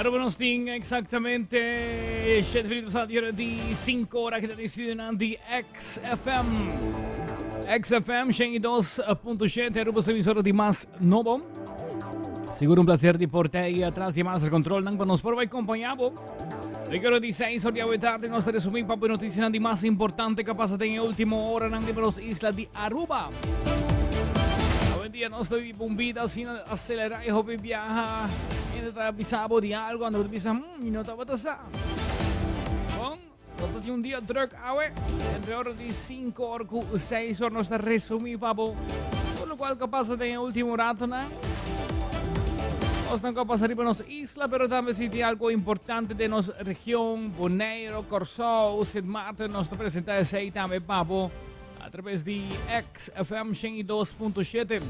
Buenos din exactamente 7 minutos di 5 ora che studio di XFM. XFM 102.7 rubo sa emisora di Mas Novo. Siguro un placer di portare atrás di Master Control nang panos por vai acompanhavo. Ricordo di 6 ore di tarde nostra resuming papo notizie di mas importante che passate in ultima ora nang libros isla di Aruba. Hoy día no estoy bombita sin acelerar y hope viaja. Y te avisaba de algo, cuando te avisan, y no te va a pasar. Bon, dat je un día druk ouwe. Entre horas de 5 horas y 6 horas nos resumí, papo. Por lo cual que pasa de último rato, ¿no? Nos no pasar por nos isla, pero también si hay algo importante de nos región, Bonaire, Corsó, Sint Maarten, nos presenta ese ahí también, papo. A través de XFM 102.7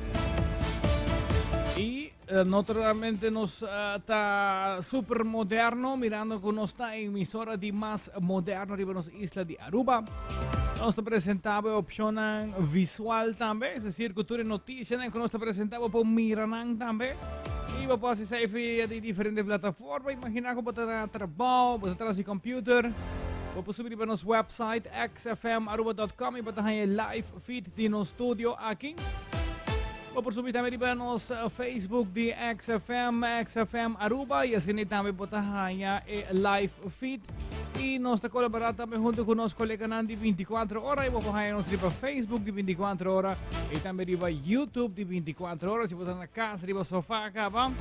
y naturalmente nos está super moderno mirando con nuestra emisora de más moderno de las islas de Aruba. Nos presentaba opción visual también, es decir, cultura y noticias que nos presentaba por Miranan también. Y vamos a hacer de diferentes plataformas, imagina que para trabajo, para atrás de computer. Vou subir para nosso website xfmaruba.com e botar aí live feed de nosso estúdio aqui. Vou subir também para nosso Facebook de XFM Aruba e assim também botar aí live feed. E nós estamos colaborando também junto com nosso colega de 24 horas. E vou botar aí nosso Facebook de 24 horas e também para YouTube de 24 horas. E botar na casa, para o sofá, acaba.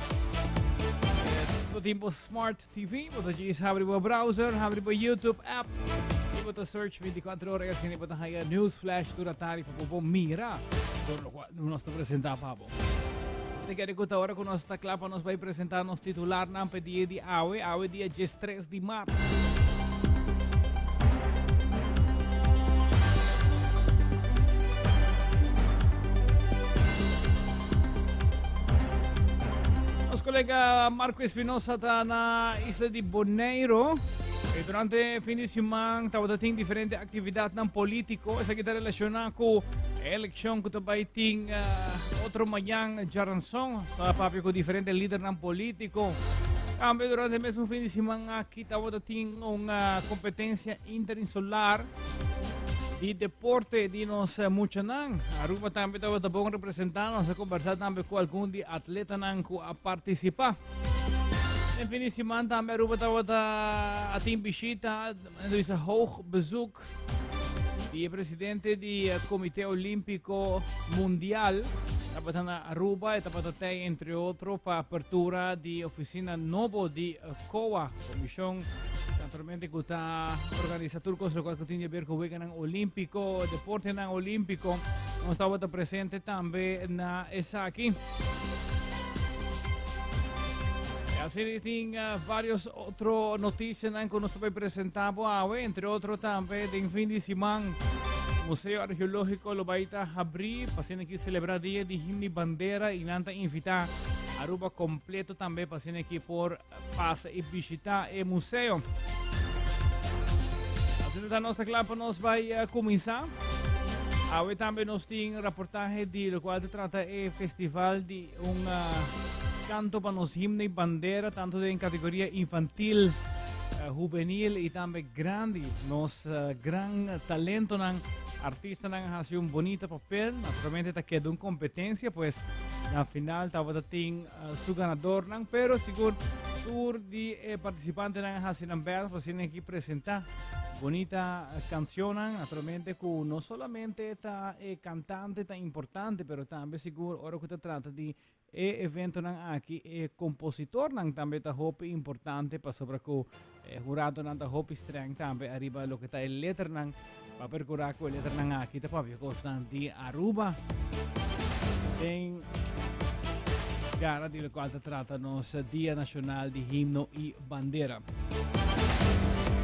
Tempo Smart TV, você já abre o browser, abre o YouTube app, e você search 24 horas assim, você tem news flash durante a tarde para poder mirar tudo o que nós apresentamos. Daqui a hora que nós está claro, nós vai apresentar nosso titular na dia de hoje, dia 13 de março. Colega Marco Espinosa está na isla de Bonaire e durante o fim de semana estava tendo diferentes atividades não político. Essa aqui está relacionada com a eleição que também tem outro manhã Jaranson, sabe, com diferentes líderes não políticos. Também durante o mesmo fim de semana aqui estava tendo uma competência interinsular de deporte de nos Muchanan. Aruba também estava bom representando, nós conversar também com algum de atleta que a participar. En fim de semana também Aruba estava a ter visita, dus een hoog bezoek. Die presidente do Comitê Olímpico Mundial estava na Aruba e estava até entre outros para a apertura de oficina novo de COA, Comissão naturalmente que está organizando turcos lo cual tiene que ver con el olímpico, deporte ng olímpico. Nos estaba presente también na esa aquí. Así tienen varios otros noticias que nos presentamos entre otros también de fin de semana. Museo Arqueológico lo va a abrir, pasen aquí celebrar día de himno y bandera y nanta invitar Aruba completo también pasen aquí por pase y visitar el museo. Así que nuestra clapa nos va a comenzar. Hoy también nos tiene reportaje de lo cual trata el festival de un canto para los himno y bandera, tanto en categoría infantil, juvenil y también grande. Nos gran talento ng artista nang hace un bonito papel, naturalmente te quedó en competencia, pues al final estaba ting su ganador nang, pero seguro tour de participante nang hace ng verso, pues tienen que presentar bonita canción, naturalmente con no solamente esta cantante tan importante, pero también seguro ahora que te trata de evento nang aquí compositor nang también ta hope importante para sobre ko jurado nang ta hope strength también arriba lo que está el letter nang papercura ko letter nang aquí ta papi ko di Aruba en gara di lo cual te trata nos Día Nacional de Himno y Bandera.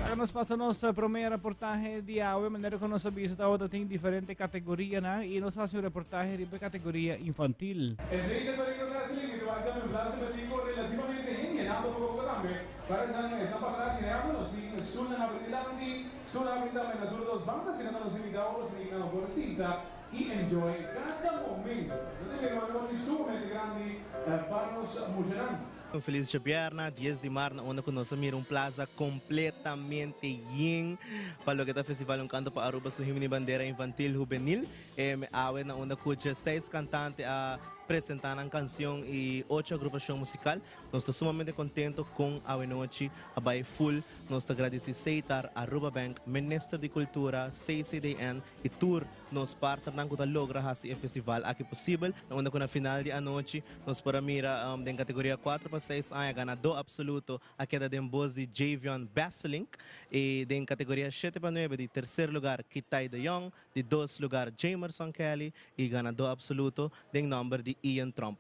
Agora nos passa nosso primeiro reportagem de hoje, maneira que nós visitamos tem diferentes categorias, né? E nós fazemos reportagem de categoria infantil. El siguiente periodo de Brasil que va a tener un plan semántico relativamente genial, poco también. Para esa palabra sin hablo, sin suena habilidade, suena habilidade na todas as bandas, sino nos invitamos a una por cinta y enjoy cada momento. Eso te quiero mandar un sumamente grande para nos mujeres. Un feliz Bierna, 10 de março, onde nós mira plaza completamente yin para lo que está festival um canto para Aruba su himne bandeira infantil juvenil. Me awe na onde cuja 6 cantantes a apresentar a canção e 8 agrupação musical. Nós estamos sumamente contentos com a noite, a Bay Full. Nós agradecemos Seitar, Aruba Bank, Ministro de Cultura, CCDN e Tour. Nós partners com a logra esse festival aqui possível. Onde com a final de a noite, nós para mira em categoria 4 para 6 anos, ganador absoluto a queda de voz de Javion Basselink e em categoria 7 para 9 de terceiro lugar Kitai de Jong, de 2 lugar Jamerson Kelly e ganador absoluto em número de Ian Trump.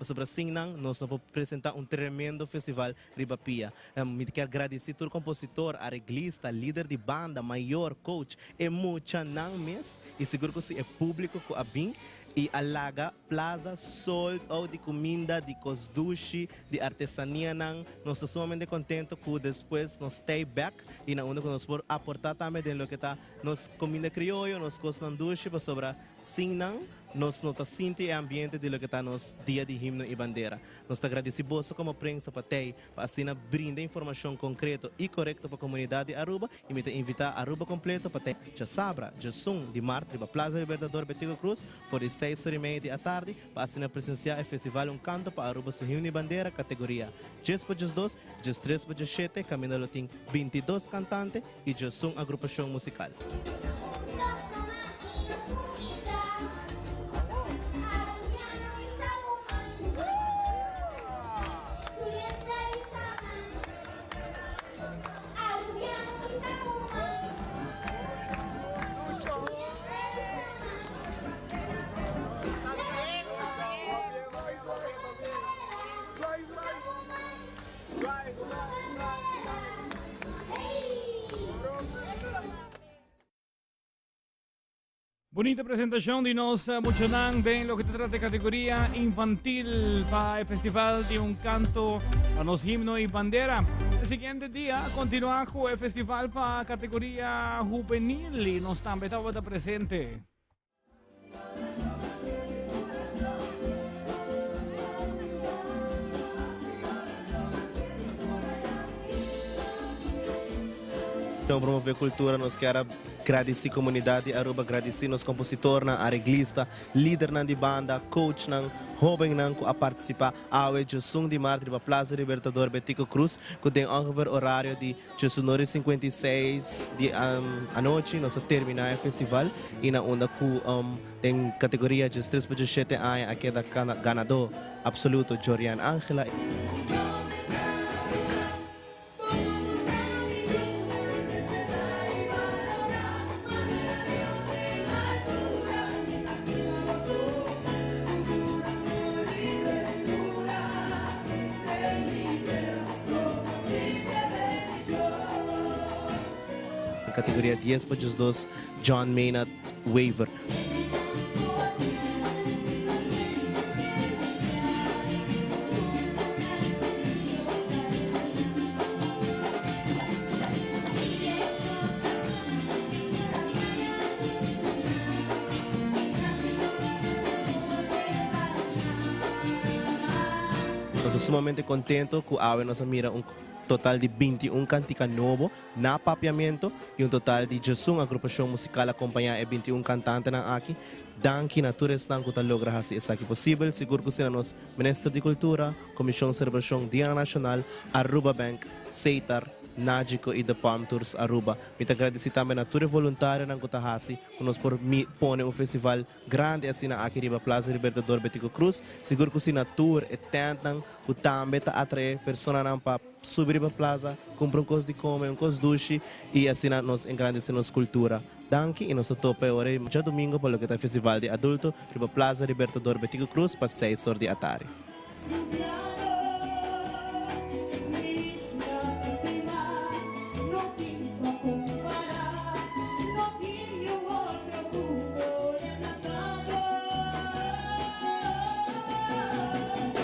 Sobre Singnang, nós vamos apresentar tremendo festival Ribapia. Me quero agradecer todo compositor, arreglista, líder de banda, maior, coach, e muita não mês. E seguro que se é público que a bem e alaga plaza sold out de comida, de cosdushi, de artesania nang. Nós estamos sumamente contentes que depois nós stay back e na onde nós podemos aportar também de lo que está nos comida criollo, nos cosnan dushi para sobre Singnang. Nós não sentimos o ambiente de lo que está nos dia de himno e bandeira. Nós agradecemos como prensa para assim brindar informação concreta e correta para a comunidade de Aruba e me invitar a Aruba completo para já sabra, já sum de março para Plaza Libertador Betico Cruz por 6h30 da tarde para assim presenciar o festival canto para Aruba su himno e bandeira categoria 10 para 2, 3 para 7, caminho tem 22 cantantes e já sum agrupação musical. Bonita presentación de nos Muchonang de lo que te trata de categoría infantil para el festival de un canto para los himnos y bandera. El siguiente día continúa con el festival para categoría juvenil y nos también estaba presente. Então, promover cultura, nós queremos agradecer a comunidade Aruba, agradecer nos compositor, arreglista, líder de banda, coach, jovem a participar ao Jesum de março para Plaza Libertador Betico Cruz, que tem ongeveer horário de 19h56 à noite, nós terminar o festival e na onda que tem categoria de 3 para 7 anos, aqui é da ganador absoluto Jorian Angela. Categoria 10 para 2, John Maynard Waiver. Nós sumamente contentes que a nós mira total de 21 canticas novos na papiamento e total de 11 agrupação musical acompanhar 21 cantantes aqui. Danke natureza não que logra fazer isso aqui possível. Seguro que será nos Ministro de Cultura, Comissão de Celebração Dia Nacional, Aruba Bank, Seitar, Nagico e the Palm Tours Aruba. Muito agradecido também na tour voluntária na Gutahasi, que nos pone um festival grande assim na aqui riba Plaza Libertador Betico Cruz. Seguro que assim na tour e tentam que também tá atrair pessoas para subir para Plaza, comprar coisas de comer, coisas duche e assim nos engrandecer nossa cultura. Danke e nosso tope ora já domingo para o que é festival de adulto riba Plaza Libertador Betico Cruz para 6 horas de tarde.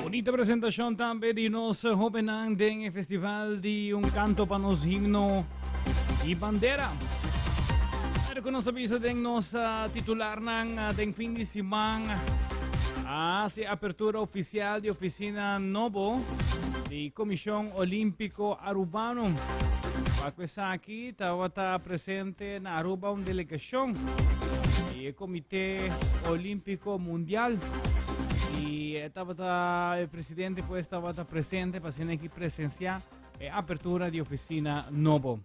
Bonita presentación también de nos jovenan en el festival de un canto para nos himno y bandera. Pero con nos aviso de nos titular ng fin de semana hace apertura oficial de oficina novo de Comisión Olímpico Arubano. Questa aqui estava presente na Aruba uma delegação do Comitê Olímpico Mundial e o presidente estava presente para ser aqui presenciar a apertura de oficina novo.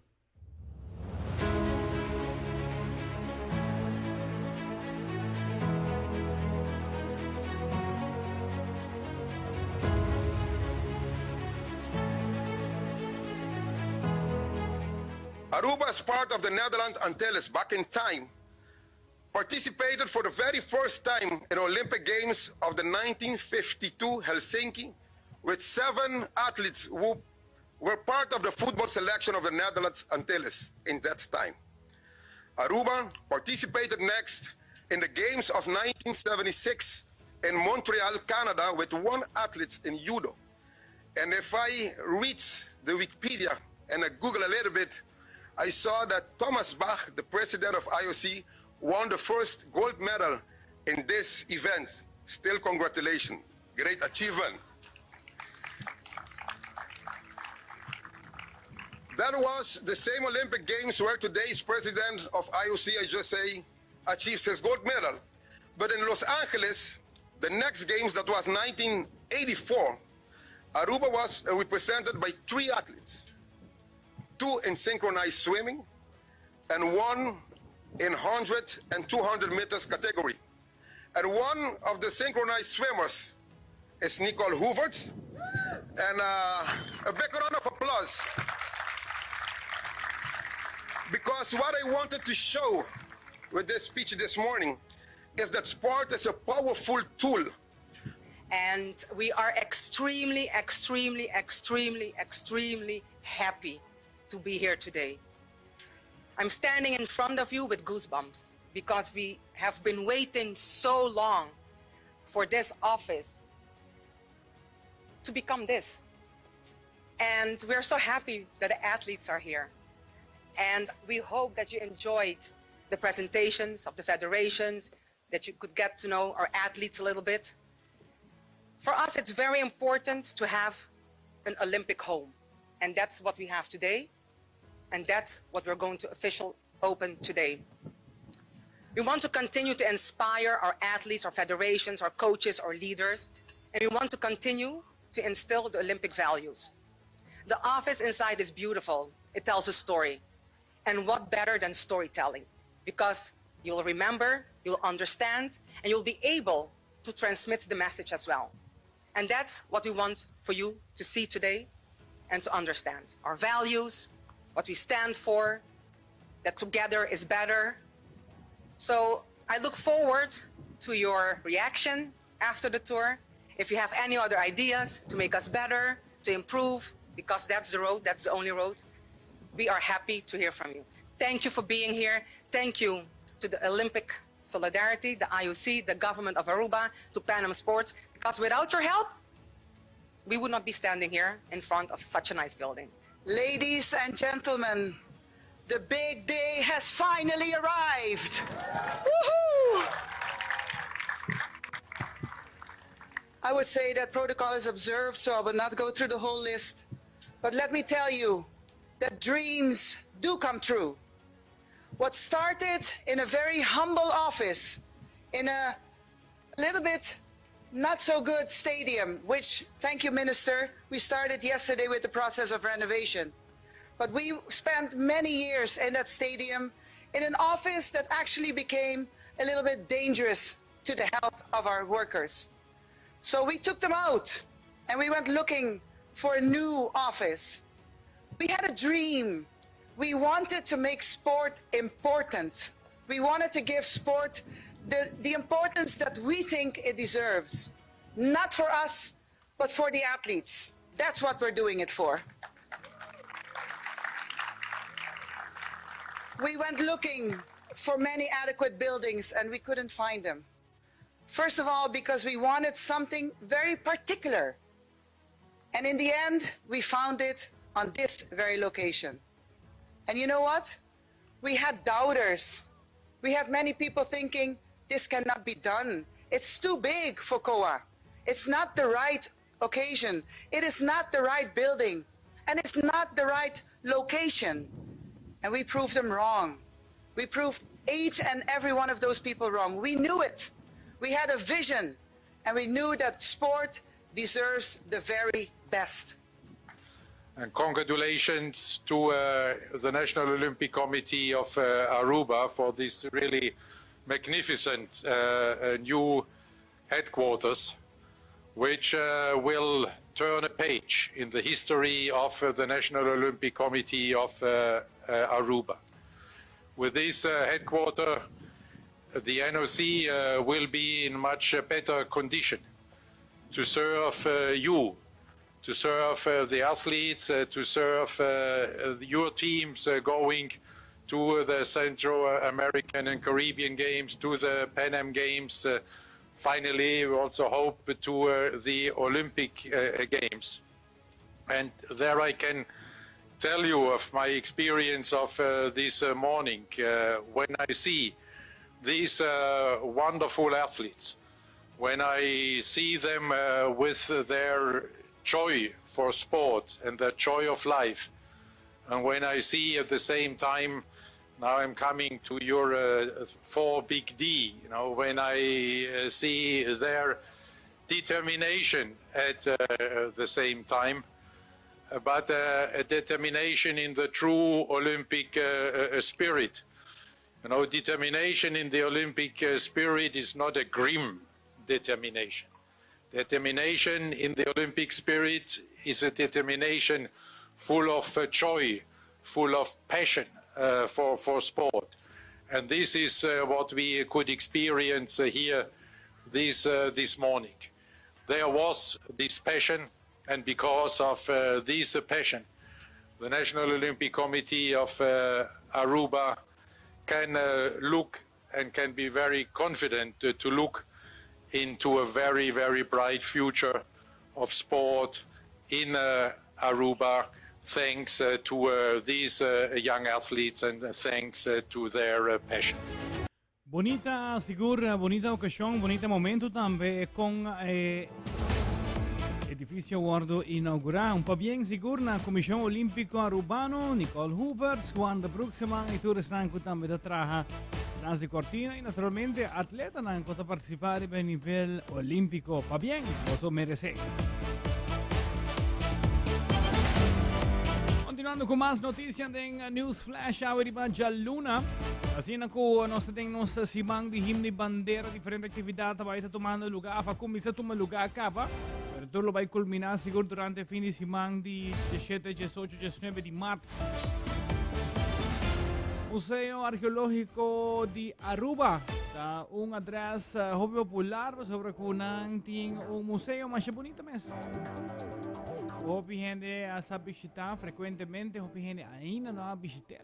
Aruba, as part of the Netherlands Antilles back in time, participated for the very first time in Olympic Games of the 1952 Helsinki with 7 athletes who were part of the football selection of the Netherlands Antilles in that time. Aruba participated next in the Games of 1976 in Montreal, Canada with 1 athlete in judo. And if I read the Wikipedia and I Google a little bit, I saw that Thomas Bach, the president of IOC, won the first gold medal in this event. Still, congratulations. Great achievement. That was the same Olympic Games where today's president of IOC, I just say, achieves his gold medal. But in Los Angeles, the next games, that was 1984, Aruba was represented by 3 athletes. 2 in synchronized swimming, and 1 in 100 and 200 meters category. And one of the synchronized swimmers is Nicole Hoovert. And a big round of applause. Because what I wanted to show with this speech this morning is that sport is a powerful tool. And we are extremely, extremely, extremely, extremely happy to be here today. I'm standing in front of you with goosebumps because we have been waiting so long for this office to become this. And we're so happy that the athletes are here. And we hope that you enjoyed the presentations of the federations, that you could get to know our athletes a little bit. For us, it's very important to have an Olympic home. And that's what we have today. And that's what we're going to officially open today. We want to continue to inspire our athletes, our federations, our coaches, our leaders, and we want to continue to instill the Olympic values. The office inside is beautiful. It tells a story. And what better than storytelling? Because you'll remember, you'll understand, and you'll be able to transmit the message as well. And that's what we want for you to see today and to understand. Our values, what we stand for, that together is better. So I look forward to your reaction after the tour. If you have any other ideas to make us better, to improve, because that's the road, that's the only road, we are happy to hear from you. Thank you for being here. Thank you to the Olympic Solidarity, the IOC, the government of Aruba, to Pan Am Sports, because without your help, we would not be standing here in front of such a nice building. Ladies and gentlemen, the big day has finally arrived. Woohoo! I would say that protocol is observed, so I will not go through the whole list. But let me tell you that dreams do come true. What started in a very humble office, in a little bit not so good stadium, which, thank you, Minister, we started yesterday with the process of renovation. But we spent many years in that stadium in an office that actually became a little bit dangerous to the health of our workers. So we took them out and we went looking for a new office. We had a dream. We wanted to make sport important. We wanted to give sport the importance that we think it deserves. Not for us, but for the athletes. That's what we're doing it for. We went looking for many adequate buildings and we couldn't find them. First of all, because we wanted something very particular. And in the end, we found it on this very location. And you know what? We had doubters. We had many people thinking, this cannot be done. It's too big for COA. It's not the right occasion. It is not the right building. And it's not the right location. And we proved them wrong. We proved each and every one of those people wrong. We knew it. We had a vision. And we knew that sport deserves the very best. And congratulations to the National Olympic Committee of Aruba for this really magnificent new headquarters, which will turn a page in the history of the National Olympic Committee of Aruba. With this headquarter, the NOC will be in much better condition to serve you, to serve the athletes, to serve your teams going to the Central American and Caribbean Games, to the Pan Am Games. Finally, we also hope to the Olympic Games. And there I can tell you of my experience of this morning when I see these wonderful athletes, when I see them with their joy for sport and their joy of life, and when I see at the same time, now I'm coming to your 4 big D, you know, when I see their determination at the same time, but a determination in the true Olympic spirit. You know, determination in the Olympic spirit is not a grim determination. Determination in the Olympic spirit is a determination full of joy, full of passion for sport. And this is what we could experience here this morning. There was this passion, and because of this passion, the National Olympic Committee of Aruba can look and can be very confident to look into a very, very bright future of sport in Aruba, thanks to these young athletes and thanks to their passion. Bonita, sigur, bonita ocasión, bonita momento también con edificio Wardo inaugurado. Un po' bien sigur na Comisión Olímpico Arubano, Nicole Hoover, Juan de Bruxeman e tu restanco también da traha nas di cortina e naturalmente atleta na ancora partecipare a livello olimpico. Pa bien, lo merece. Continuando con más noticias en News Flash, ahora ya luna. Así que nós temos simang de himno e bandeira, diferente atividade vai estar tomando lugar, a começar a tomar lugar acaba. Pero tudo vai culminar seguro durante o fim de semana de 17, 18, 19 de março. Museo Arqueológico de Aruba, da un address hobby popular sobre kunang ting un museo mais bonito mesmo. Hobby gente a visitar frequentemente, hobby gente ainda não a visitar.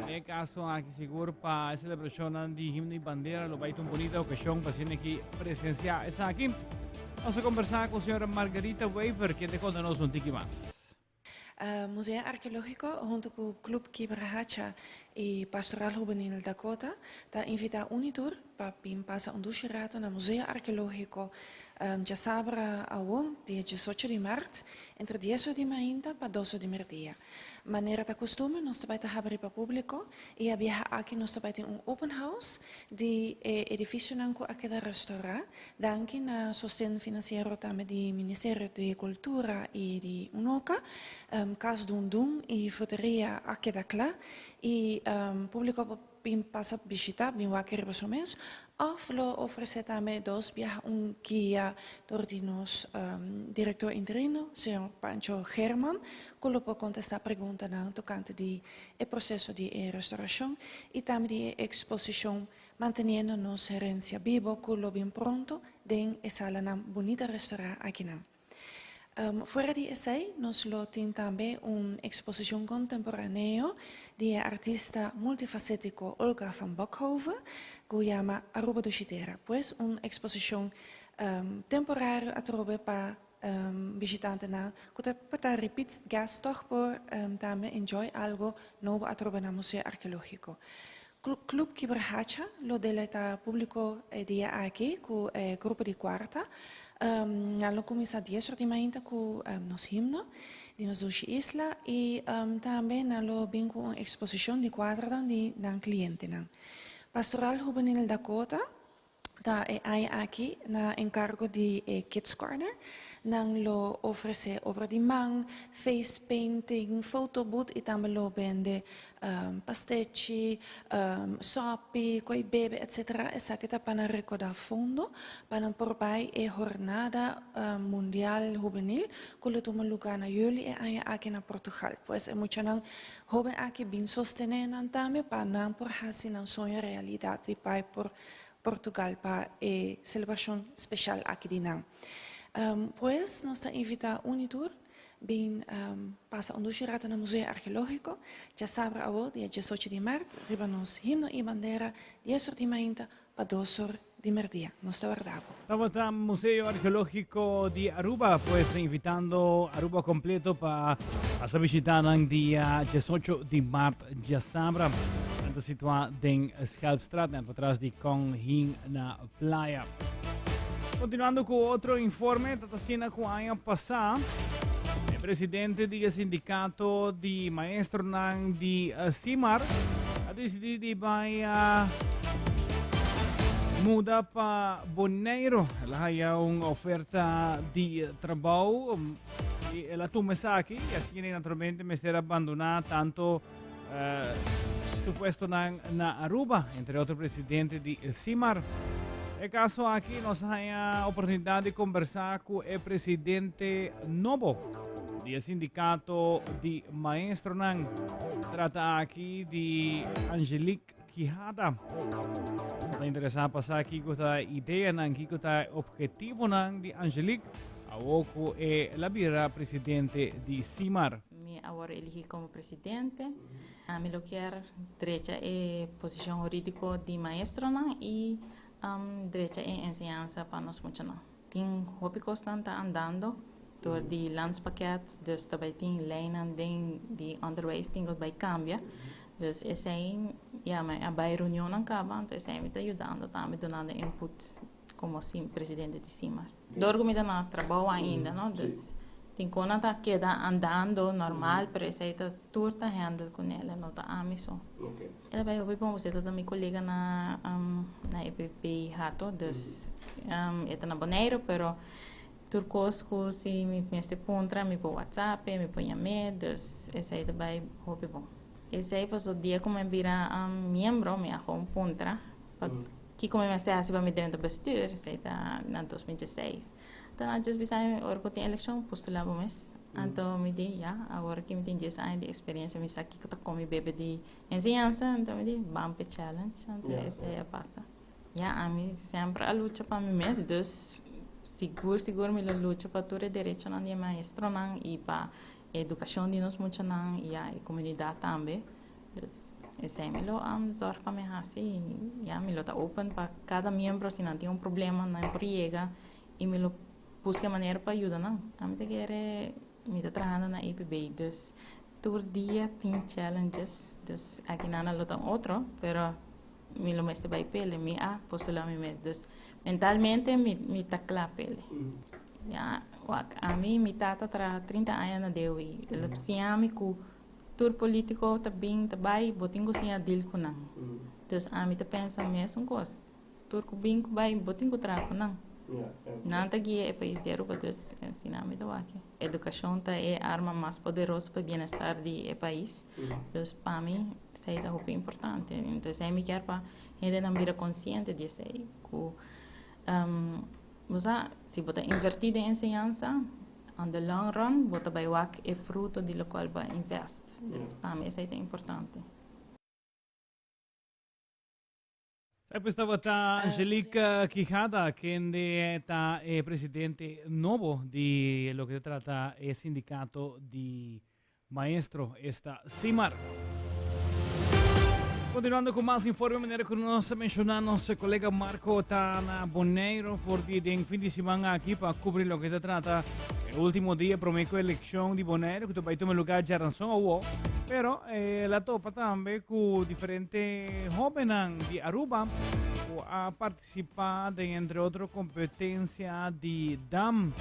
É caso aqui seguro para a celebração de himno e bandeira, lo vai ter uma bonita ocasião para ser aqui presenciar. Essa aqui, vamos conversar com a senhora Margarita Weaver, que te conta-nos um pouquinho mais. Museo Arqueológico junto con Club Quibrahacha e Pastoral Juvenil Dakota, da invita unitur para pasa un ducerato na Museo Archeologico de Sabra awo, dia 18 de março, entre 10 de mainta para 12 de merdia. Maneira da costume, nós também abrir para público e a viajar aqui nós também tem open house de edifício nanco aqui da restaurant, danke na sostén financeiro também do Ministério de Cultura e de UNOCA, Cas Dundum e fruteria aqui da Clá e público passa visitar, bem wakker para o mês, of lo oferecer também via guia door die nos diretor interino, senhor Pancho German, que lo pode contestar perguntas tocante de processo de restauração e também de exposição, mantendo nossa herência viva, que lo bem pronto, den essa sala bonita restaurante aqui não. Fuera de ese, nos lo tiene también una exposición contemporánea de artista multifacético Olga van Bokhoven, que se llama Aruba do Chitera. Pues una exposición temporaria a trobe para visitantes que pueden repetir gas toch por también enjoy algo nuevo a trobe en el Museo Arqueológico. Club Kiberhacha lo deleta público dia aquí con grupo de quarta. Lo comienza 10 de maio com nos himno de nos isla e também lo bem com uma exposição de quadros de nan cliente. Pastoral Juvenil Dakota da aqui na encargo de Kids Corner, nang lo oferece obra de mão, face painting, photobooth e também lo vende pastiche, sopi, coi bebe, etc. Essa que está para recordar fundo para por pai e jornada mundial juvenil que lo toma lugar na juli e aqui na Portugal. Pues é muito nang joven aqui bem sostener também para não por hasi não sonho realidade de pai por Portugal para a celebração especial aqui de Nan. Pues nós invita unitur bem passa ducerato no Museu Arqueológico, já sabe agora dia 18 de março, riba nos himno e bandeira 10 de mainta para 12 de merdia. Nós está guardado. Estamos en Museo Arqueológico de Aruba, pues invitando Aruba completo para visitar el día 18 de marzo. Ya sabrá, situado en Schelpstraat, atrás de Kong Hing na playa. Continuando con otro informe, Tatasina con año pasado, el presidente del sindicato de maestros de CIMAR ha decidido de muda para Bonaire. Hay una oferta de trabajo y la toma aquí, y así naturalmente me será abandonada tanto su puesto en Aruba, entre otros presidentes de CIMAR. El caso aquí nos hay oportunidad de conversar con el presidente Novo del sindicato de maestros. Trata aquí de Angelique Quijada. Está interesado pasar aquí con esta idea, con este objetivo de Angelique, a poco la vira presidente de CIMAR. Me ahora elegí como presidente. Me lo quiero derecha en posición jurídica de maestro y derecha en enseñanza para nos mucho. Tem hópicos está andando door die landspakket, dus daarbij tem lijnen die onderwijs dingen bij cambia. Dus er zijn, ja, maar bij reunião acaba, então zijn we te ajudando, também donando input como sim presidente de CIMAR. Dorgo me dá na trabalho ainda, não? Dus tem quando tá queda andando normal, pero essa aí tá turta handle com ela, não tá amiso. Okay. Ela vai ouvir bom você tá minha colega na EPP Rato, dus ela na Bonaire, pero turcosco se me pensa pontra, me por WhatsApp, me põe a dus essa aí vai ouvir bom. Esse aí passou o dia como eu vira membro, me arrumou pontra, que como eu estava assim me dentro do bestuur, esse aí tá na 2016. Então, antes de sair, a hora que tem eleição, postulava o mês. Então, me dei, já, agora que me tem 10 anos de experiência, me sabe que eu com meu bebê de ensinança, então me dei, Bump Challenge, então essa aí passa. Já, a mim sempre a luta para mim mesmo, então, seguro, me luta para todo o direito na minha maestra, e para a educação de nós, muito, e a comunidade também. Esse aí, me lo zorga para mim, assim, já, me lo está open para cada membro, se não tem problema, não chega, e me lo busca maneira para ajudar, não. A mim quer me está trabalhando na EPB, dus tour dia tem challenges, dus aqui nana luta outro, pero mi lo meste vai pele, mi a postula mi mes, dus mentalmente mi takla pele. Ja, a mim mi tata tra 30 anos na dewi, ele siami ku tour politico ta bing ta bai, botingo siya deal ko nang. Dus a mi ta pensa mesmo cos, tour ko bing ko bai, botingo tra ko nang. Nanta guia é país de Aruba, dus ensinami ta waki. Educação ta é arma mais poderosa para bem-estar de país. Dus para mim, isso é muito importante. Então, é me quer para gente não vira consciente disso aí. Se você invertir em ensinança, on the long run, você vai ver é fruto de lo qual vai invest. Dus para mim, isso é importante. Questa volta Angelique Quijada, che è presidente nuovo di lo che tratta il sindacato di maestro, esta CIMAR. Continuando con más informes, manera que nos mencionamos el colega Marco Tana Boneiro, porque en fin de semana aquí para cubrir lo que se trata el último día prometo elección de Boneiro, que tu país tome lugar ya razón o pero la topa también con diferentes jóvenes de Aruba a participar de entre otras competencias de DAM.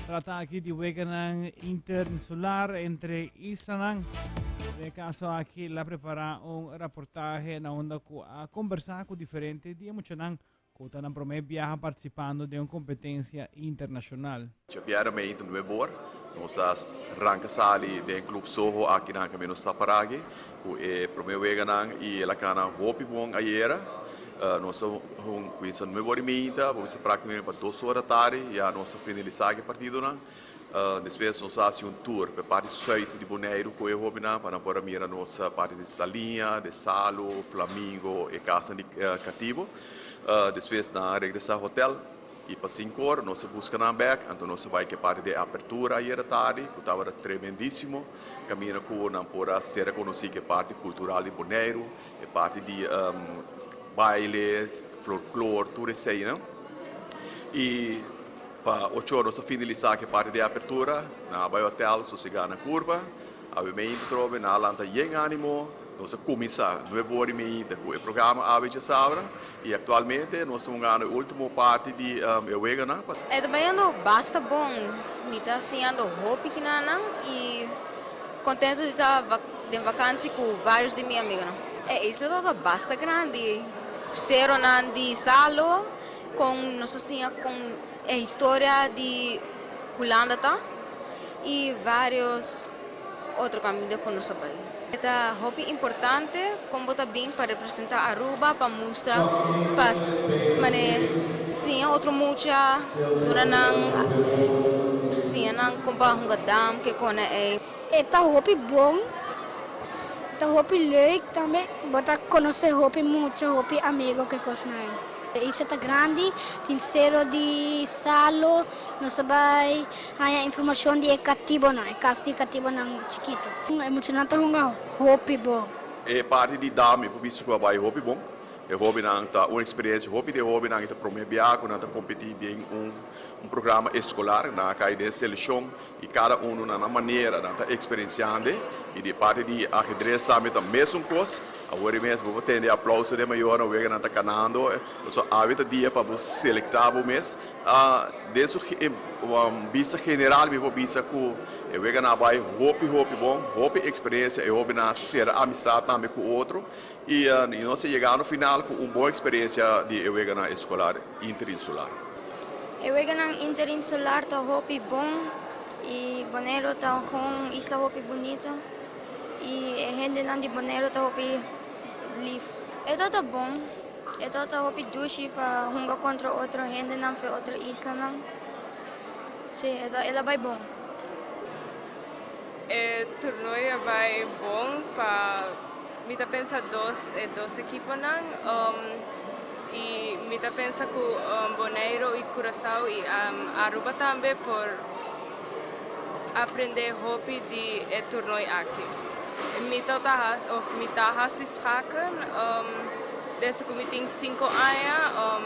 Trata aquí de Weganan Interinsular entre Island. En caso aquí la prepara un reportaje na onda a conversar con diferentes de emocionan que están promedio viaja participando de una competencia internacional. Abbiamo meito no Ebor, nós arranca sali de club Soho aqui na caminho Saparagi, que promedio veganan e ela cana hopi bom aiera. Nós conhecemos no Ebor meita, vamos praticamente para 2 horas da tarde e a nossa finalizar a partida na. Depois nós fazemos tour para a parte sul de Bonaire, que eu vou para poder mirar a nossa parte de Salinha, de Salo, Flamingo e Casa de Cativo. Depois nós regressamos ao hotel e para 5 horas nós buscamos back, então nós vamos para a parte de abertura aí à tarde, que estava tremendíssimo. Caminha com nós para ser conhecido a parte cultural de Bonaire, a parte de bailes, folclore, tudo isso aí, não? E para 8 horas finalizar a parte de abertura, na hotel, sossegada na curva, abbiamo trovato na lanta em ânimo, nós começamos 9 horas e meia com o programa Ave Sabra e atualmente nós estamos na última parte de Ewegana. É trabalhando basta bom, me está sendo roupa que não e contente de estar de vacância com vários de minha amiga. É isso toda basta grande, ser de Salo com nossa senhora com a história de Holanda e vários outros caminhos com nosso país. É hobby importante, como também para representar Aruba, para mostrar para sim outro mucha durante sim não comprar dam que com é hobby bom, hobby leuk também, botar conhecer hobby muito, hobby amigo que cosnai. Isso é grande, tem zero de Salo, nós vai ganhar informação de cativo não, caso de cativo não chiquito. É emocionante um hobby bom. É parte de dame, por isso que vai hobby bom. É hobby não tá uma experiência, hobby não tá promebiar, não tá competir em programa escolar, na caia de seleção e cada na maneira, não tá experienciando e de parte de ajedrez também tá mesmo coisa. Agora mesmo vou ter aplauso de maior, não vejo nada canando, só hábito dia para você seletar o mês. Desde vista general, me vou vista que eu vejo na vai hobby bom, hobby experiência, eu hobby na ser amizade também com o outro e nós chegar no final com uma boa experiência de eu vejo na escolar interinsular. Eu vejo na interinsular tá hobby bom e Bonaire tá com isla hobby bonita e a gente não de Bonaire tá hobby live. É tudo bom. É tudo hobby duche para jogar contra outra gente não foi outra isla não. Sim, ela vai bom. O torneio vai bom para me pensa duas equipes não e me pensa que Bonaire e Curaçao e Aruba também por aprender hobby de torneio aqui. Me tá hacishaken desde que me tem 5 anos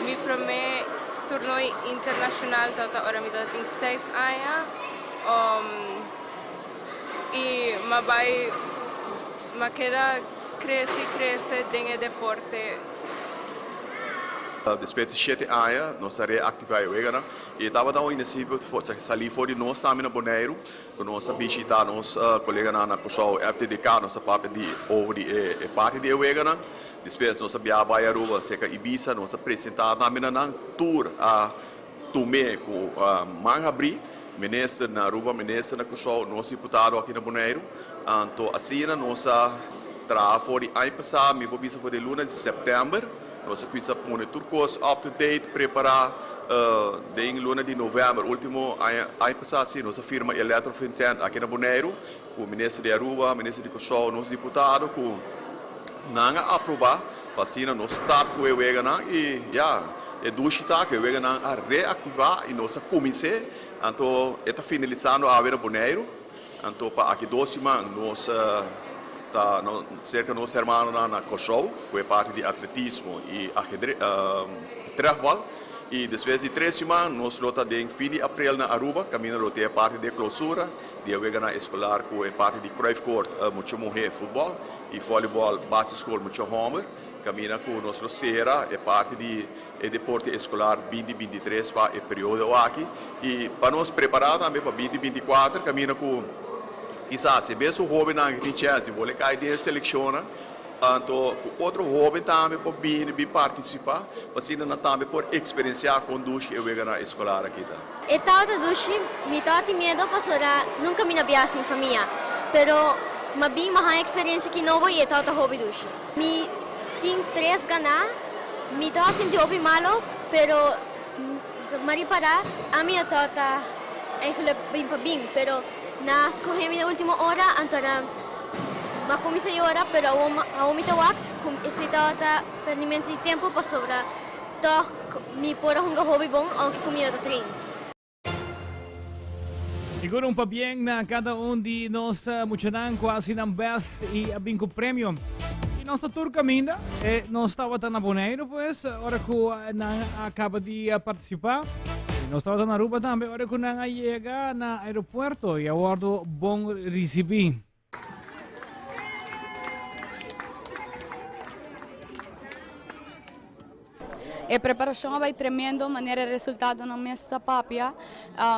me primeiro torneio internacional agora me tem 6 anos e ma queda cresce em deporte. Después de 7 anos, nós reativamos o Egana e estava dando iniciativa de sair fora de nós também na Bonaire, com nossa visita, nossa colega na Cochau FTDK, nossa parte de over e parte de Egana. Depois nós viajamos a Aruba, seca Ibiza, nós apresentamos também na tour a Tomé com Manhabri, ministro na Aruba, ministro na Cochau, nosso deputado aqui na Bonaire. Então assim nós trabalhamos fora de ano passado, me vou for de luna de setembro. Nós começamos a monitor course up-to-date, preparar em luna de novembro, último ano passado, sim, nossa firma Eletrofintent aqui na Bonaire, com o ministro de Aruba, ministro de Cochau, nosso deputado, com nanga aprovar, assim, nós start com o Egana e, é dushita que o Egana a reativar e nossa comissão, então, está finalizando a na Bonaire, então, para aqui 2 semanas, nós cerca de nossos irmãos na Cochau, que é parte de atletismo e trabalho. E depois de 3 semanas, nós lotamos em fim de abril na Aruba, caminhando até a parte de clausura, de Egana escolar, que é parte de Cruyff Court, muito mulher futebol, e voleibol, base school, muito homem. Caminha com o nosso Serra, é parte de deporte escolar 2023 para o período aqui. E para nos preparar também para 2024, caminha com se mesmo o jovem não tem chance, vou lhe cair de seleção, então outro jovem também pode vir participar, assim não também por experienciar conduzir o Egana escolar aqui. Eu tenho medo porque nunca me havia assim família, mas bem uma experiência que nova e eu tenho hobby dushi. Me tenho 3 ganas, me tenho sentido hobby malo, mas mari para a minha tota é bem para bem, na escolhi na última hora, então ma comecei a hora, pero a me tawag, esse data perdimento de tempo para sobra, então me pôr um hobby bom, ao que comia do trem. Siguro pa bien na cada de nós muchanan quase ng best e abing ko premyo. E nossa tour caminda, nós estava na Bonaire, pues, hora ko acaba de participar. Nós estava na Aruba também, hora ko na chega na aeroporto e aguardo bom receber. A preparação vai tremendo, maneira resultado na mesta papia.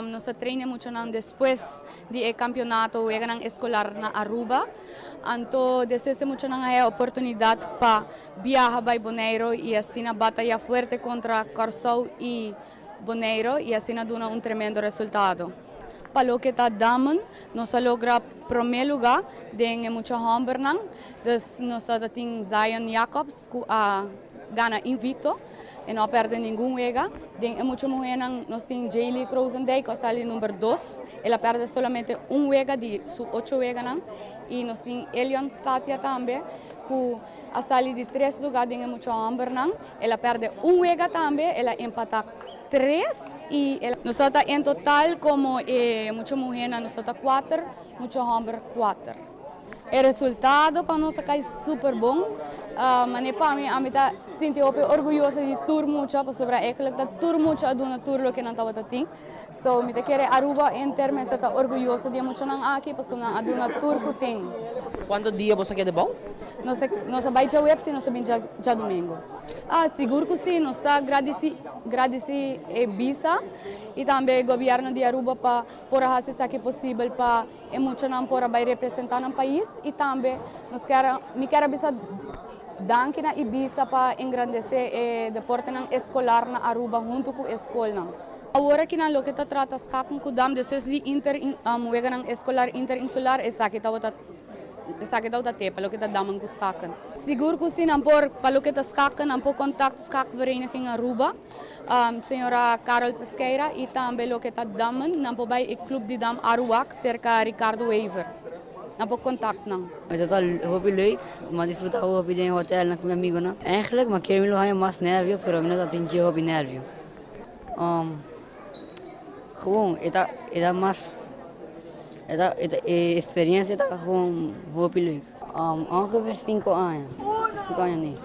Nós treinamos muito depois do campeonato escolar na Aruba. Então, desejamos muito a oportunidade para viajar para Bonaire e assim batalhar forte contra Corsou e Bonaire e assim dar tremendo resultado. Para o que está dando, nós logramos primeiro lugar em muito Hamburg. Nós temos Zion Jacobs que gana invicto. E não perde nenhum ega. Tem muito mulher, nós temos Jaylee Crozendijk, que está ali número 2. Ela perde somente um ega de 8 ega. E nós temos Elion Statia também, que está ali de 3 lugares, tem muito Hamburg. Ela perde um ega também, ela empata 3. E nós estamos em total, como muita mulher, nós estamos 4, muito Hamburg 4. O resultado para nós é super bom. Mas para mim, eu sinto orgulhosa de tudo muito, sobre eigenlijk dat tudo muito a doen tudo que não estava tendo. So, me quero Aruba em termos de orgulhosa de muito não aqui, porque não a doen tudo que tem. Quanto dia você quer de bom? Nós vai já web, nós vamos já domingo. Seguro que sim, nós está agradecido Ibiza e também o governo de Aruba para fazer o que é possível para muito não para representar o país e também nós quero avisar danke na Ibiza para engrandecer o deporte escolar na Aruba junto com a escola. Agora que não está trata schaken com dam depois de escolar interinsular é que está da tepa, lo que está daman com schaken. Seguro que sim, por palo que está schaken, por contact schakvereniging Aruba, senhora Carol Pesqueira e também lo que está daman, por bij o clube de dam Aruak, cerca Ricardo Wever. Não por contact não. Het is al hobby leuk, maar disfrutar o hobby em hotel na com amigo não. Eigenlijk, maar quero me lo mais nervio, pero não atingir hobby nervio. Gewoon, é mais experiência está gewoon hobby leuk. Ongeveer 5 anos. 5 anos niet.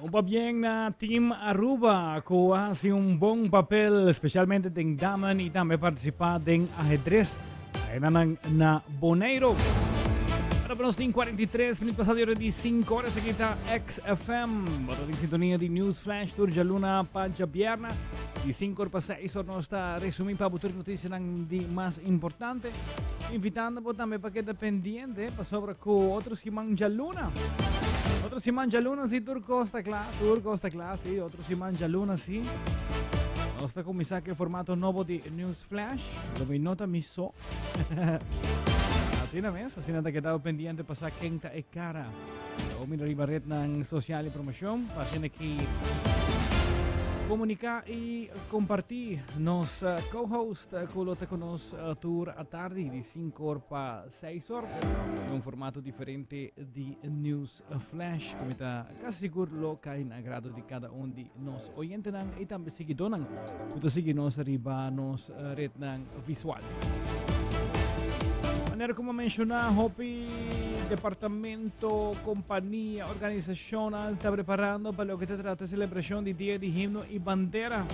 Un bien na Team Aruba kuha si un bong papel especialmente ding daman y también participar ding ajedrez ay na Boneiro. Para los 43 minutos pasado de 5 horas aquí está XFM. Para la sintonía de News Flash Tour Jaluna Panjabierna. De 5 horas para 6 horas nos está resumindo para butar noticias de más importante. Invitando también para que esté pendiente para sobre con otros que man Jaluna. Otro si mangia luna, sí, Turco está claro, sí, otro si mangia luna, sí. Sta con mi sa che formato nuovo di News Flash, dove nota mi so. Así na mes, así na ta quedado pendiente pa sa kenta e cara. O mi ribaret ng social e promosyon, pasin aqui comunicar e compartilhar nos co-host colota con nos tour a tarde de 5 horas para 6 horas in un formato differente di News Flash come ta quasi sicuro lo kay na grado di cada un di nos oyente nang e tambe sige donang puto sige nos riba nos red ng visual. Manera como mencionar, Hopi, departamento, compañía, organización está preparando para lo que se trata de celebración de Día de Himno y Bandera.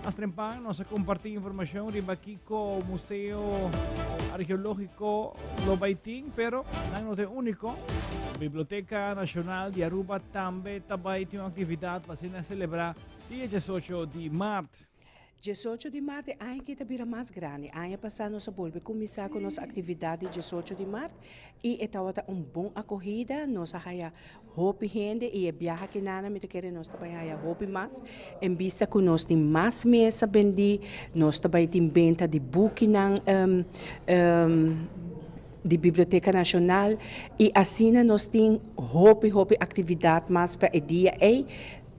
Astrempan nos compartir información de Baquico Museo Arqueológico Lobaiting, pero no es único. Biblioteca Nacional de Aruba también tiene una actividad para celebrar el 18 de marzo. 18 de março, aí que está mais grande. Aí passar nossa bolsa, começar com nossa atividade 18 de março e estava bom acolhida, nossa raia hope gente e viaja que nada me querer nós também raia hope mais. Em vista que nós tem mais mesa bendi, nós também tem venda de book de Biblioteca Nacional e assim nós tem hope atividade mais para o dia aí.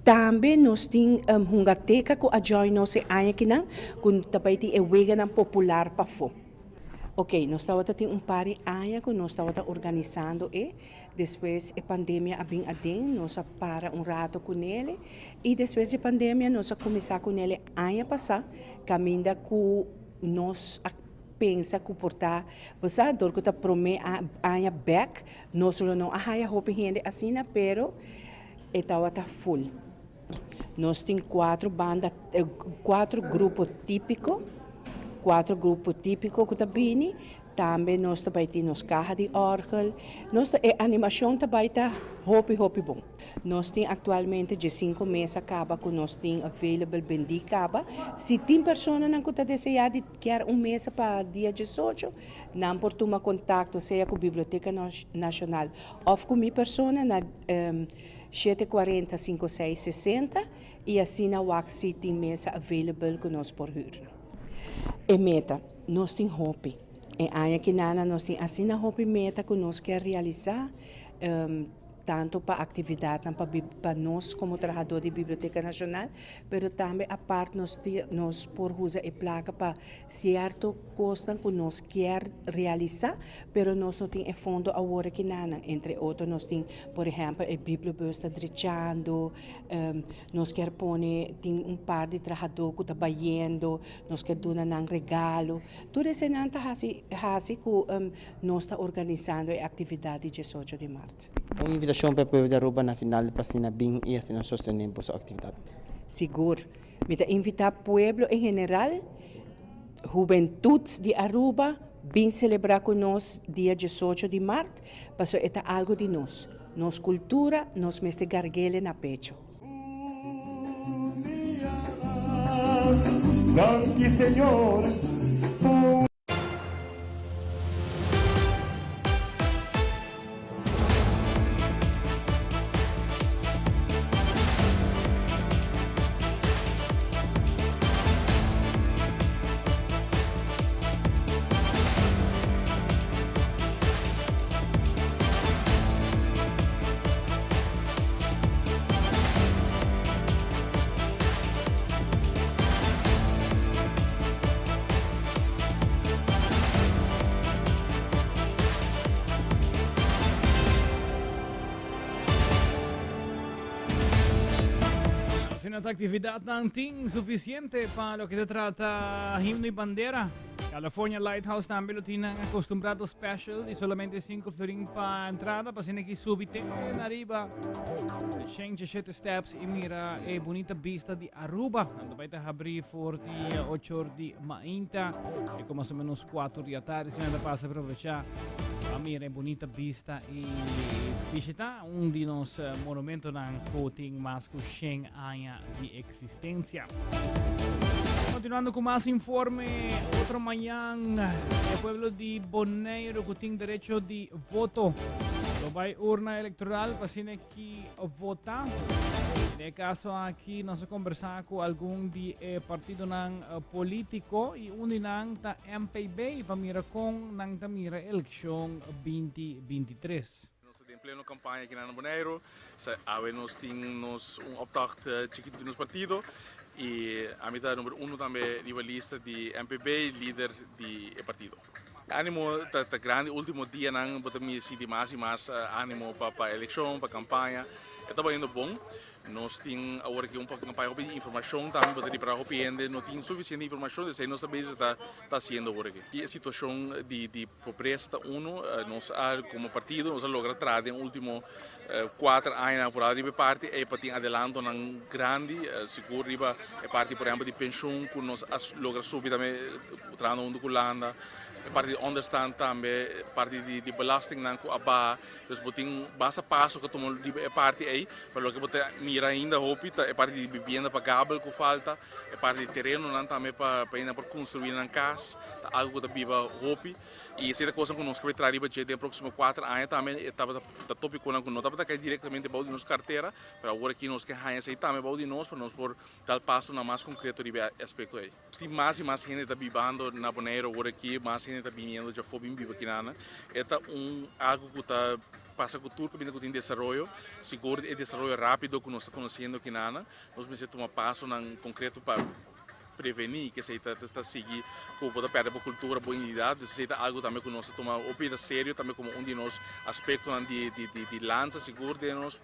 Também nós temos uma teca que ajuda nós a aqui com também tem wega popular para fora. Ok, nós estamos tendo par de anos que nós estamos organizando e depois a pandemia bem adentro, nós para rato com ele e depois da pandemia nós começamos com ele ano passado, caminhando com nós pensa que portar, você dor que tá promete a back, nós não a haia hope gente assim, pero estava full. Nós temos 4 grupos típicos que também também nós também temos carro de órgão, a animação também está hopi bom. Nós temos atualmente de 5 meses acaba que nós temos available bendi acaba. Se tem pessoas que estão desejando quer mês para dia 18, não por tomar contato seja com a Biblioteca Nacional ou com minha pessoa na 740 56 60 e assim na Waxi tem mesa available que nós por hur. E meta, nós tem hopi. E aí que nós tem assim na hopi meta que nós quer realizar tanto para atividade para nós como trabalhador de Biblioteca Nacional, mas também a parte nós por usar a placa para certo coisa que nós quer realizar, mas nós não temos fundo agora que nada. Entre outros nós temos, por exemplo, a Bibliobus está drichando, nós quer pôr tem par de trabalhador que está trabalhando, nós quer dar um regalo, tudo isso não está assim que nós está organizando a atividade 18 de março. Uma invitação para o povo de Aruba na final para ser bem e assim sostener a sua atividade. Seguro. Me invitar o povo em geral, juventude de Aruba, bem celebrar com nós dia 18 de março, para é algo de nós. Nossa cultura, nós mestre garguele na pecho. Danke, Senhor. Actividad tan suficiente para lo que se trata himno y bandera. California Lighthouse também lo tinha acostumbrado special di solamente 5 florin pa entrada, passando aqui subite in arriba. Change 7 steps e mira e bonita vista di Aruba. Andavate a abrir for di 8 ore di mainta e con mais ou menos 4 di tarde, se anda passa per aprovechar a mira e bonita vista e visita un di nos monumento nan coating mas cu 100 años di existencia. Continuando con más informe, otro mañana, el pueblo de Bonaire que tiene derecho de voto. Lo va a urna electoral para que vota. En el caso aquí, nos conversamos con algún partido político y uninang ta MPB para mirar con nang ta mira elección 2023. In pleno campagne aqui na Bonaire, nós temos opdracht chiquito nos partido e a mitad número 1 também rivalista de MPB, líder do partido. Ânimo tá grande, último dia não botamos assim de mais e mais ânimo para a eleição, para a campanha. Está indo bom. Nós temos agora aqui pouco de campanha de informação também para o cliente, não tem suficiente informação, então nós sabemos está sendo agora aqui. E a situação de pobreza está nós como partido nós logra trazer nos últimos 4 anos por aí parte e para ter adelanto nang grande seguro riba e parte por exemplo de pensão que nós logra subir também trando um doculanda parte de onderstand também parte de belasting nang ku aba dus boting basa passo que tomou de parte aí para que botar mira ainda hopita é parte de vivienda pagável que falta é parte de terreno nang também para ainda por construir nang casa algo que viva hopi e essa coisa que nós queremos trazer para o próximo 4 anos também estava tópico não não estava cair diretamente para nossa carteira para agora aqui nós que hanya também para nós por dar passo na mais concreto de aspecto aí se mais e mais gente está vivendo na Bonaire agora aqui mais gente está vindo já foi bem vivo aqui na é algo que está passa cultura que tem desenvolvimento seguro e desenvolvimento rápido que nós estamos conhecendo aqui na nós precisamos tomar passo na concreto para prevenir que se está seguir com a perda da cultura, boa unidade, se algo também que nós tomar opida sério também como um de nós aspectos de lança seguro de nosso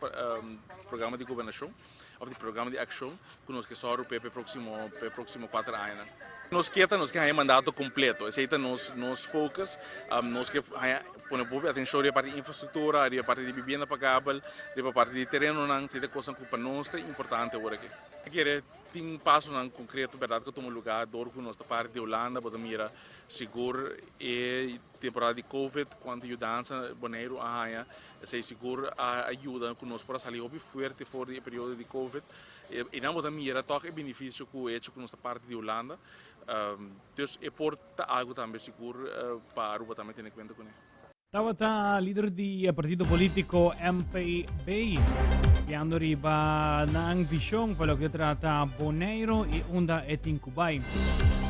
programa de governação ou de programa de ação que nós que só para próximo 4 anos. Nós queremos mandato completo, esse é nos focus, nós que põe atenção para a parte de infraestrutura, para a parte de vivenda pagável, para a parte de terreno, não tem coisa que para nós é importante agora aqui. Tem um passo concreto, verdade, que toma lugar, dor com nossa parte de Holanda, para mira seguro e temporada de Covid, quando ajudança Bonaire a esse seguro ajuda com nós para sair bem forte fora do período de Covid e não para mira toque benefício que é com nossa parte de Holanda, então é porta algo também seguro para Aruba também ter em conta com ele. Estava líder do partido político MPB, que ando riba ng visyon para lo que trata Bonaire e unda Etincubay.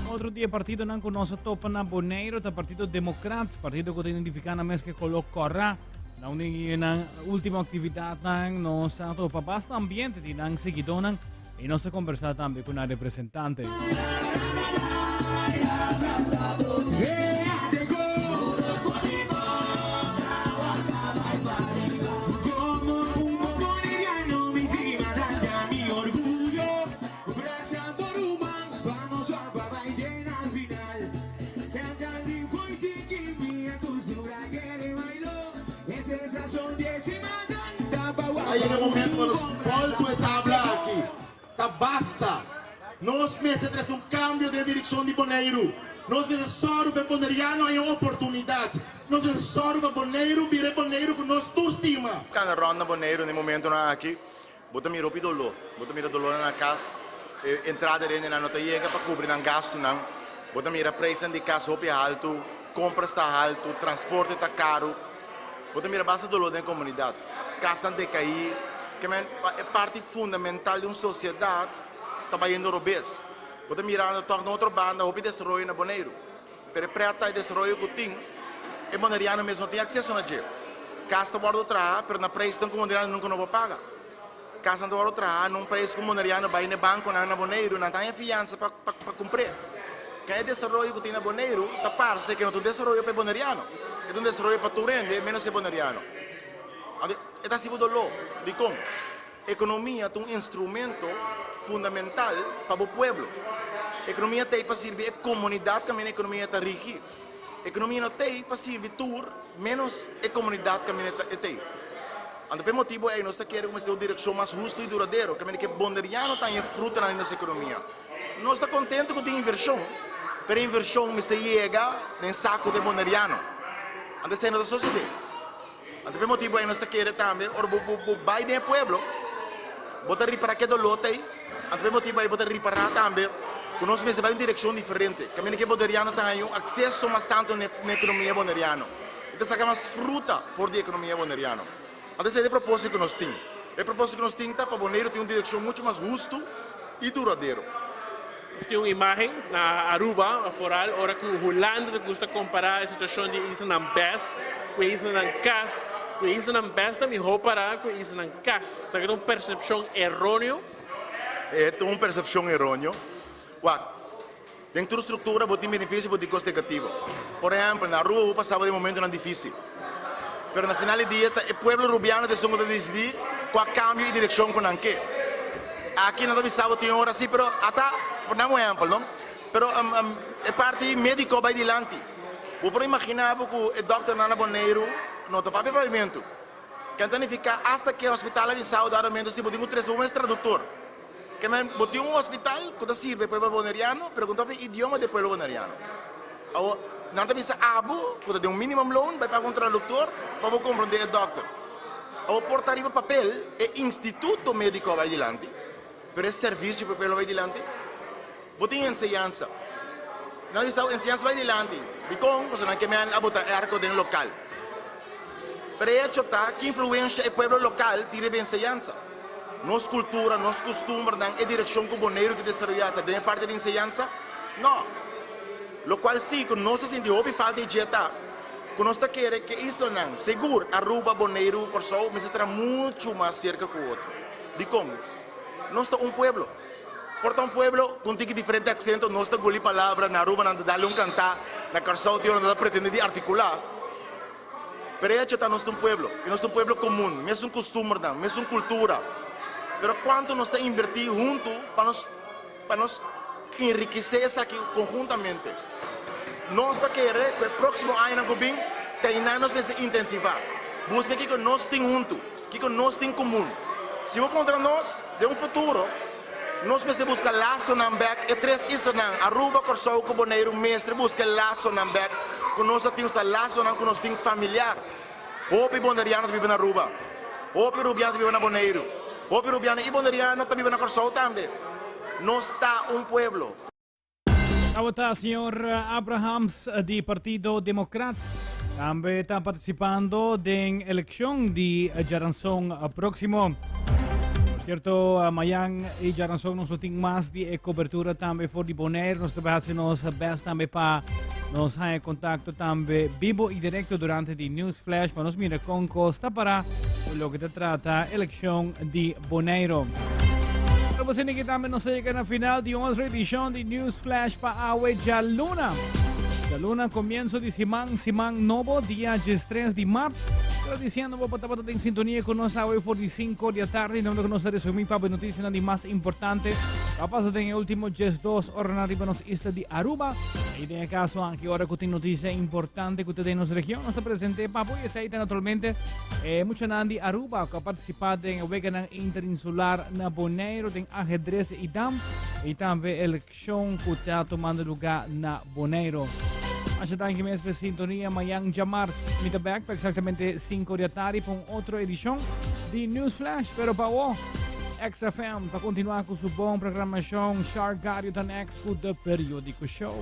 Outro dia partido nang conosco topa na Bonaire, ta Partido Democrat, partido que identifica na mes que colocorra na última atividad nang no sa topa basta ambiente di nang seguidonang e non si conversa también con una representante. Aí no momento quando os voltam a tabla aqui, tá basta. Nós precisamos um cambio de direção de Bonaire. Nós precisamos só para Bonaireano aí uma oportunidade. Nós precisamos só para Bonaire, virar Bonaire que nós todos estima. Cada ronda Bonaire no momento não aqui, bota mira o dolor na casa, entrada dentro na nota chega para cobrir o gasto não, bota mira preço de casa o alto, compras está alto, transporte está caro. Bota mira basta dolor na comunidade. Casa de cair, que é parte fundamental de uma sociedade, está indo robês. Bota mirando toca na outra banda, o destroy na Bonaire. Pero preta e destroy que tem, e Bonaireano mesmo tem acesso na jeep. Casa está guarda outra, pero na preço que o Bonaireano nunca não vai pagar. Casa está guarda outra, num preço que o Bonaireano vai no banco na Bonaire, não tem fiança para cumprir. Quem é desarrollo que tem na Bonaire, está parece que não tem desarrollo para Bonaireano. É um desarrollo para tu rende, menos é Bonaireano. É assim que eu digo, economia é um instrumento fundamental para o povo. Economia tem para servir a comunidade, também a economia está rica. Economia não tem para servir tour, menos a comunidade que tem. Ando per motivo é nós queremos uma direção mais justa e duradoura, que bonderiano tem fruta na nossa economia. Nós está contente com a inversão, pero a inversão me se chega no saco de bonderiano. Ando sendo da sociedade. Ando per motivo é nós queremos também, o bai do pueblo, botar reparar que do lote, ando per motivo é botar reparar também. Nós mesmos vai em direção diferente. Caminho que bonderiano tem acesso mais tanto na economia bonderiano. Então sacamos fruta fora da economia bonderiano. Esse é o propósito que nós temos. O propósito que nós temos para Bonaire ter uma direção muito mais justa e duradoura. Nós temos uma imagem na Aruba, fora, ora que o Holanda gosta de comparar a situação de Isla Nambes com a Isla Nancas. Com a Isla Nambes também comparar com a Isla Nancas. Sabe que é uma percepção errônea? É uma percepção errônea. Dentro da estrutura, você tem benefício e custo negativo. Por exemplo, na Aruba, passava de momento difícil. Pero na final do dia, o povo rubiano tem que decidir qual cambio e direção com o que. Aqui não sabe tem hora assim, pero até, por dar um exemplo, não? Pero a parte médica vai adiante. Você imaginar que o Dr. Nana Boneiro não tem pavimento. Que então fica hasta que o hospital avisado dar aumento se você tem um tradutor. Que você um hospital que serve para o povo boneriano, pergunta para o idioma do povo boneriano. Não bisa abo, quando tem minimum loan, vai pagar tradutor para compreender o doctor. Ao portar o papel, é instituto médico vai adiante, pero é serviço para o povo vai adiante. Você tem ensinança. Não bisa ensinança vai adiante. De como, você não quer me abotar arco do local. Pero é que influência o povo local tira bem ensinança. Nossa cultura, nosso costume, é direção que o boneiro que desarrollada tem parte de ensinança? Não. Lo qual sim, que nós sentimos que falta de dieta. Que nós queremos que isso não, seguro, Aruba, Bonaire, Corsou, mas está muito mais cerca que o outro. De como? Nós somos pueblo. Porta pueblo com diferente acento, nós estamos ali palavras, na Aruba, não dá cantar, na Corsou, não dá pretender articular. Pero é nós somos pueblo, e nós somos pueblo comum, mesmo costume, mesmo cultura. Pero quanto nós estamos invertindo junto para nós enriquecer isso aqui conjuntamente. Nós queremos que o próximo ano nós intensificar. Busca que nós temos junto, que nós temos comum. Se vamos contra nós, de um futuro, nós precisamos buscar laço na back e três isso não. Aruba, Corsou, Bonaire, mestre, busca laço na back. Que nós temos laço não, que nós temos familiar. Hope boneriano vive na Aruba. Hope rubiano vive na Bonaire. Hope rubiano e boneriano vive na Corsou também. Nós está pueblo. Ahora, señor Abrahams, del Partido Democrat, también está participando en la elección de Jaranzón próximo. Por cierto, Mayang y Jaranzón nos tienen más de cobertura también por de Bonaire. Nos trabajamos best también para nos hacer contacto también vivo y directo durante el News Flash. Para nos mirar con Costa para lo que se trata elección de Bonaire. Vamos a que también nos llega na final de otra edición de News Flash para Awe Jaluna. Jaluna comienzo de Simán Novo, día 3 de marzo. Pero diciendo, vos para estar en sintonía con nosotros hoy por 5 de la tarde. No lo que nos resumí para noticias de más importante. Va a pasar en el último 2 horas arriba nos isla de Aruba. Y en el caso, aunque ahora que tiene noticia importante que usted en nuestra región, nos está presente para apoyar esa naturalmente. Mucha de Aruba que ha participado en el Vegan Interinsular na Bonaire, en ajedrez y dam. Y también elección que está tomando lugar na Bonaire. Así también me es sintonía Mayang Jamars, mi back para exactamente 5 de la tarde con otra edición de News Flash. Pero para vos, XFM, para continuar con su buena programación, Shark Radio Tan X, do Periódico Show.